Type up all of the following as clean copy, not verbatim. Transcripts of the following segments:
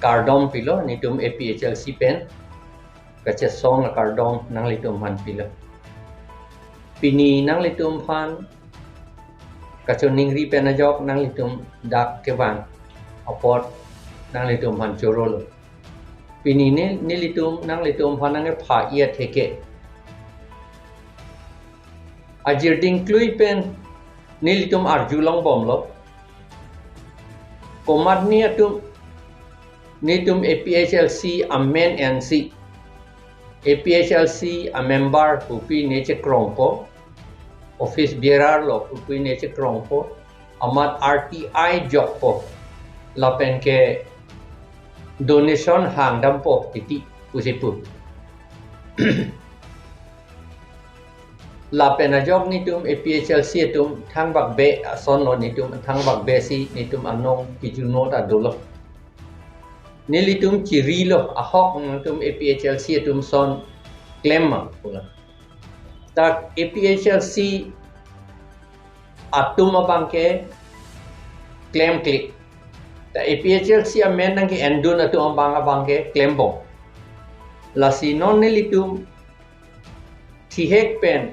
kardom pilo nitum APHLC pen kache song kardom nang litum han pilo pini nang litum han kacho ningri pen ajok nang litum dak kewan apot nang litum han chorol pini ni litum nang litum han nang pha ia theke ajir ding klui pen ni litum arjulong bomlo komat ni atum nitum APHLC amen NC APHLC a member pupi neche krongpo office bearer lo pupi neche krongpo amat RTI job po lapen ke donation hangdam po titi pusipu lapen ajok nitum APHLC tum thang bak be son lo nitum thang bak be si nitum anong kijuno ta dolo nilitum cirilo ahok nitum APHLC tum son claim pula tak APHLC atum abangke claim klik ta APHLC amen nang ki endun atum abangke claim bom lasi non nilitum thihek pen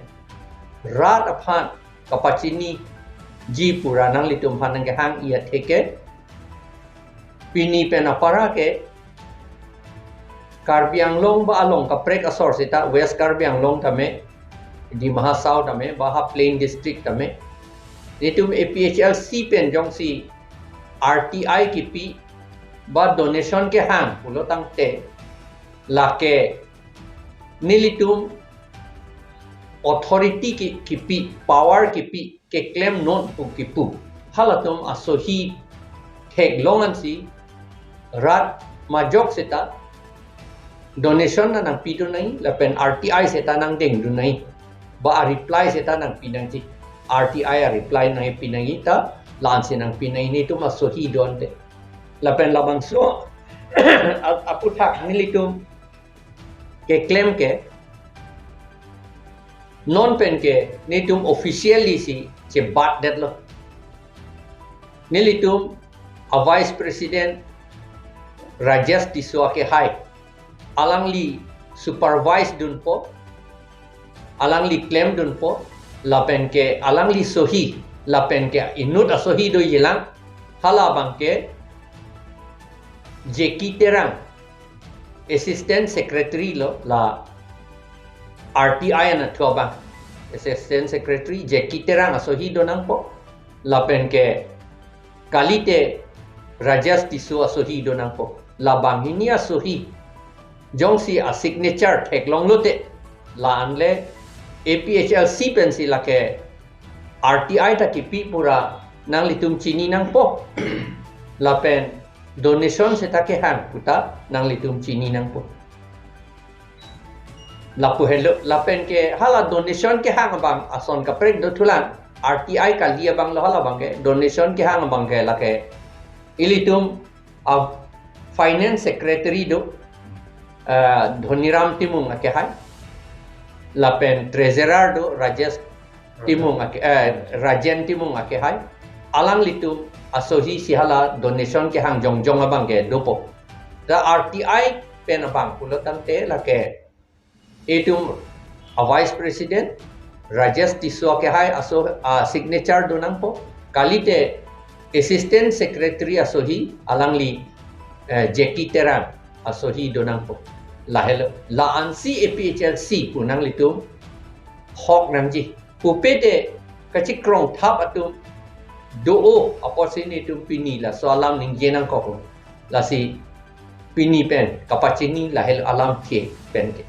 rat aphan kapachini ji pura nang litum hanang ke hang ia theke pini pen apara ke karbi anglong ba along kaprek asor sita west karbi anglong tame di mahasau tame baha plain district tame nitum APHLC pen jong si RTI ki pi ba donation ke hang pulo tang te lake nilitum authority ki pi power ki pi ke claim non ki pu halatum asohi thek longan si rat majok seta donation na nang pido nai lapen RTI seta nang deng du nai ba a reply seta nang pinang ji RTI a reply nai pinang ita lansi nang pinai ni tu masohi don de lapen labang so aputhak nilitum ke claim ke non pen ke nitum officially si che bat det lo nilitum a vice president Rajesh Tiswa ke hai alangli supervise dun po alangli claim dun po lapen ke alangli sohi lapen ke inut asohi do yelang hala bangke jeki terang assistant secretary lo la RTI na thua bang assistant secretary jeki terang asohi do nang po lapen ke kalite Rajesh Tiswa asohi do nang po labang ini asohi jong si a signature thek long lote la anle APHLC pen si la ke RTI ta ki pi pura nang litum chini nang po la pen donation se ta ke han puta nang litum chini nang po la pu hello la pen ke hala donation ke hang bang ason ka prek do thulan RTI ka lia bang lo hala bang ke donation ke hang bang ke la ke ilitum a finance secretary do Dhoniram Timung ake hai lapen treasurer do Rajesh Timung ake Rajen Timung ake hai alang litu asohi sihala donation ke hang jong jong abang ke dopo da RTI pen abang pulo tante la ke etum a vice president Rajesh Tiswa ke hai aso signature do nang po kalite assistant secretary asohi alangli jeki terang asohi do nang po la hello la ansi APHLC punang litum hok namji pupete kachi krong thap atum do opportunity tum pini la so alam ning jenang ko la si pini pen kapachini la hello alam ke pen ke